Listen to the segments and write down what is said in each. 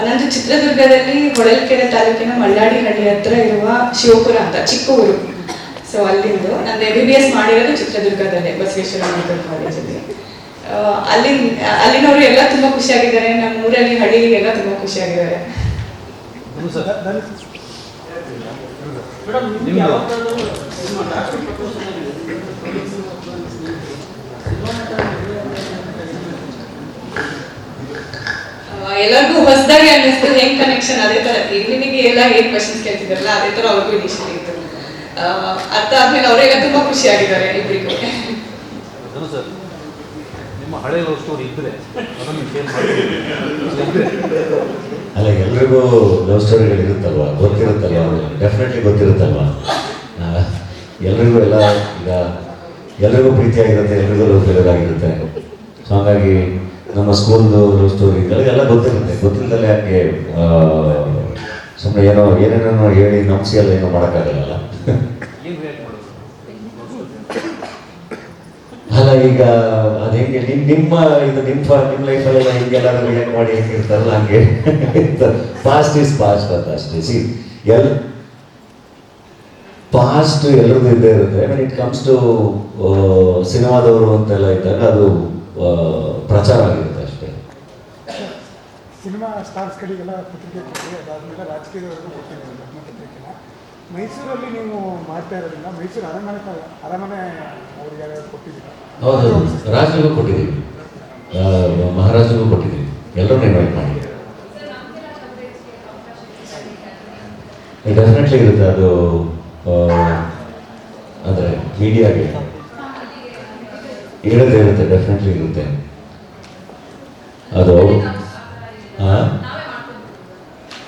ನಂದು ಚಿತ್ರದುರ್ಗದಲ್ಲಿ ಹೊಳಲ್ಕೆರೆ ತಾಲೂಕಿನ ಮಳ್ಳಾಡಿಹಳ್ಳಿ ಹತ್ರ ಇರುವ ಶಿವಪುರ ಅಂತ ಚಿಕ್ಕ ಊರು. ಸೊ ಅಲ್ಲಿಂದು ನಂದು MBBS ಮಾಡಿರೋದು ಚಿತ್ರದುರ್ಗದಲ್ಲೇ ಬಸವೇಶ್ವರ ಮೆಡಿಕಲ್ ಕಾಲೇಜಲ್ಲಿ. ಅಲ್ಲಿನವರು ಎಲ್ಲ ತುಂಬಾ ಖುಷಿಯಾಗಿದ್ದಾರೆ, ನಮ್ಮ ಊರಲ್ಲಿ ಹಳ್ಳಿಗೆಲ್ಲ ತುಂಬಾ ಖುಷಿಯಾಗಿದ್ದಾರೆ. ಎಲ್ಲರಿಗೂ ಹೊಸದಾಗಿ ಅನ್ನಿಸ್ತು, ಹೆಂಗ್ ಕನೆಕ್ಷನ್ ಅದೇ ತರ ನಿನಗೆ ಎಲ್ಲ ಏನ್ ಕ್ವಶನ್ಸ್ ಕೇಳ್ತಿದಾರಲ್ಲ ಅದೇ ತರ ಅವ್ರಿಗೂ ಇನಿಷಿಯಲ್ ಇತ್ತು. ಅರ್ಥ ಆದ್ಮೇಲೆ ಅವರೆಲ್ಲ ತುಂಬಾ ಖುಷಿಯಾಗಿದ್ದಾರೆ ಇಬ್ಬರಿಗೂ. ಅಲ್ಲ, ಎಲ್ರಿಗೂ ಲವ್ ಸ್ಟೋರಿಗಳು ಇರುತ್ತಲ್ವಾ, ಗೊತ್ತಿರುತ್ತಲ್ವ, ಡೆಫಿನೆಟ್ಲಿ ಗೊತ್ತಿರುತ್ತಲ್ವಾ. ಎಲ್ರಿಗೂ ಎಲ್ಲ ಈಗ ಎಲ್ರಿಗೂ ಪ್ರೀತಿಯಾಗಿರುತ್ತೆ, ಎಲ್ರಿಗೂ ಲವ್ ಫೇಲ್ಯೂರ್ ಆಗಿರುತ್ತೆ. ಸೊ ಹಾಗಾಗಿ ನಮ್ಮ ಸ್ಕೂಲ್ದು ಲವ್ ಸ್ಟೋರಿಗಳಿಗೆಲ್ಲ ಗೊತ್ತಿರುತ್ತೆ. ಗೊತ್ತಿಲ್ಲದಲ್ಲೇ ಯಾಕೆ ಸುಮ್ಮನೆ ಏನೇನೋ ಹೇಳಿ ನಂಬಿಸಿ ಎಲ್ಲ ಏನೋ ಮಾಡೋಕ್ಕಾಗಲ್ಲ. ಅಲ್ಲ, ಈಗ ಅದು ಹೆಂಗೆ ನಿಮ್ಮ ಲೈಫಲ್ಲೆಲ್ಲ ಹಿಂಗೆಲ್ಲ ರಿಯಾಕ್ಟ್ ಮಾಡಿ ಹೆಂಗಿರ್ತಾರಲ್ಲ ಹಂಗೆ ಪಾಸ್ಟ್ ಈಸ್ ಪಾಸ್ಟ್ ಅಂತ ಅಷ್ಟೇ. ಪಾಸ್ಟ್ ಎಲ್ರಿಗೂ ಇದ್ದೇ ಇರುತ್ತೆ. ವೆನ್ ಇಟ್ ಕಮ್ಸ್ ಟು ಸಿನಿಮಾದವರು ಅಂತೆಲ್ಲ ಇದ್ದಾಗ ಅದು ಪ್ರಚಾರ ಆಗಿರುತ್ತೆ ಅಷ್ಟೇ. ಸಿನಿಮಾ ಸ್ಟಾರ್ಸ್ಗಳಿಗೆಲ್ಲ ಪತ್ರಿಕೆ ಕೊಟ್ಟರೆ ಅದಾದಮೇಲೆ ರಾಜಕೀಯದವರೆಗೂ ಕೊಟ್ಟಿದ್ದೀವಿ ಪತ್ರಿಕೆನ. ಮೈಸೂರಲ್ಲಿ ನೀವು ಮಾಡ್ತಾ ಇರೋದ್ರಿಂದ ಮೈಸೂರು ಅರಮನೆ ಅವ್ರಿಗೆ ಯಾರು ಕೊಟ್ಟಿದ್ದೀರಾ? ಹೌದು, ರಾಜ್ರಿಗೂ ಕೊಟ್ಟಿದ್ದೀವಿ, ಮಹಾರಾಜರಿಗೂ ಕೊಟ್ಟಿದ್ದೀವಿ, ಎಲ್ಲರೂ ಇನ್ವೈಟ್ ಮಾಡಿ. ಡೆಫಿನೆಟ್ಲಿ ಇರುತ್ತೆ ಅದು. ಅಂದರೆ ಮೀಡಿಯಾಗೆ ಇರೋದೇ ಇರುತ್ತೆ, ಡೆಫಿನೆಟ್ಲಿ ಇರುತ್ತೆ ಅದು.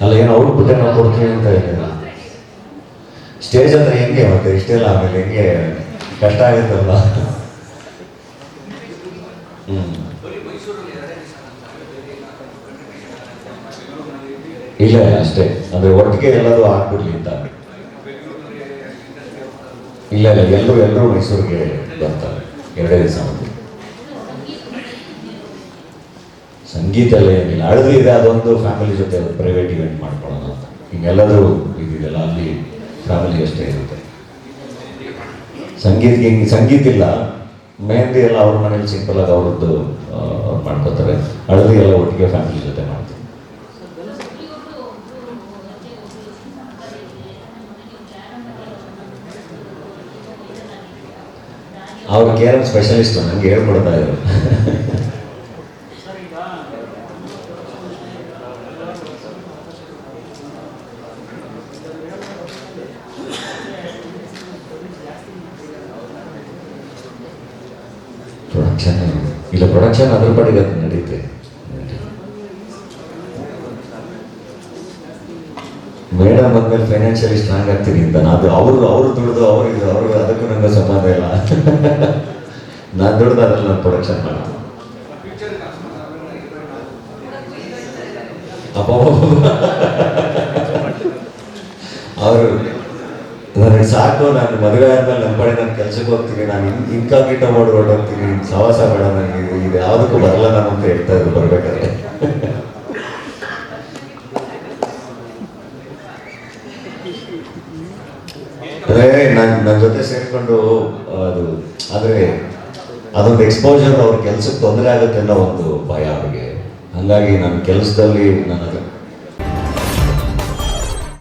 ಅಲ್ಲ, ಏನು ಅವ್ರು ಬಿಟ್ಟೆ ನಾವು ಕೊಡ್ತೀವಿ ಅಂತ ಹೇಳಿಲ್ಲ. ಸ್ಟೇಜ್ ಅಂದರೆ ಹೆಂಗೆ ಮತ್ತೆ ಇಷ್ಟೆಲ್ಲ ಆಮೇಲೆ ಹೆಂಗೆ ಕಷ್ಟ ಆಗುತ್ತಲ್ಲ. ಇಲ್ಲ ಅಷ್ಟೇ, ಅಂದರೆ ಒಟ್ಟಿಗೆ ಎಲ್ಲರೂ ಆಗ್ಬಿಡ್ಲಿ ಅಂತ. ಇಲ್ಲ ಎಲ್ಲರೂ ಮೈಸೂರಿಗೆ ಬರ್ತಾರೆ 2 ದಿವಸ ಮುಂದೆ. ಸಂಗೀತ ಎಲ್ಲ ಏನಿಲ್ಲ, ಅಳದು ಇದೆ, ಅದೊಂದು ಫ್ಯಾಮಿಲಿ ಜೊತೆ ಪ್ರೈವೇಟ್ ಇವೆಂಟ್ ಮಾಡ್ಕೊಳ್ಳೋಣ ಅಂತ. ಹಿಂಗೆಲ್ಲರೂ ಇದಿದೆಯಲ್ಲ, ಅಲ್ಲಿ ಫ್ಯಾಮಿಲಿ ಅಷ್ಟೇ ಇರುತ್ತೆ. ಸಂಗೀತ ಇಲ್ಲ, ಮೆಹಂದಿ ಎಲ್ಲ ಅವ್ರ ಮನೇಲಿ ಸಿಂಪಲ್ ಆಗಿ ಅವ್ರದ್ದು ಅವ್ರು ಮಾಡ್ಕೋತಾರೆ. ಅಳದು ಎಲ್ಲ ಒಟ್ಟಿಗೆ ಫ್ಯಾಮಿಲಿ ಜೊತೆ ಮಾಡ್ತಾರೆ. ಅವ್ರು ಕೇರಳ ಸ್ಪೆಷಲಿಸ್ಟು, ನನಗೆ ಹೇಳ್ಕೊಡ್ತಾ ಇದ್ರು. ಪ್ರೊಡಕ್ಷನ್ ಅದ್ರ ಪಡೆಗೆ ಅದು ನಡೀತೆ. ಮೇಡಮ್ ಬಂದ್ಮೇಲೆ ಫೈನಾನ್ಷಿಯಲಿ ಸ್ಟ್ರಾಂಗ್ ಆಗ್ತೀನಿ ಅಂತ ಅದು ಅವರು ದುಡ್ದು ಅವ್ರಿಗೆ ಅದಕ್ಕೂ ನಂಗೆ ಸಂಬಂಧ ಇಲ್ಲ. ನಾನು ದುಡ್ದು ಅದ್ರಲ್ಲಿ ನಾನು ಪ್ರೊಡಕ್ಷನ್ ಮಾಡ್ತೀನಿ. ಅವರು ನನಗೆ ಸಾಕು, ನಾನು ಮದುವೆ ಆದ್ಮೇಲೆ ನಮ್ಮ ಕಡೆ ನಾನು ಕೆಲ್ಸಕ್ಕೆ ಹೋಗ್ತೀನಿ, ನಾನು ಇನ್ಕಾಗ್ನಿಟ ಮಾಡಿ ಹೊರಟೋಗ್ತೀನಿ, ಸವಾಸ ಬೇಡ ನನಗೆ, ಇದು ಯಾವುದಕ್ಕೂ ಬರಲ್ಲ ನಾನು ಅಂತ ಹೇಳ್ತಾ ಇದ್ರು ಬರ್ಬೇಕಾದ್ರೆ. ಅಂದರೆ ನನ್ನ ಜೊತೆ ಸೇರಿಕೊಂಡು ಅದು ಆದರೆ ಅದೊಂದು ಎಕ್ಸ್ಪೋಜರ್, ಅವ್ರ ಕೆಲ್ಸಕ್ಕೆ ತೊಂದರೆ ಆಗುತ್ತೆ ಅನ್ನೋ ಒಂದು ಭಯ ಅವ್ರಿಗೆ. ಹಾಗಾಗಿ ನನ್ನ ಕೆಲಸದಲ್ಲಿ ನಾನು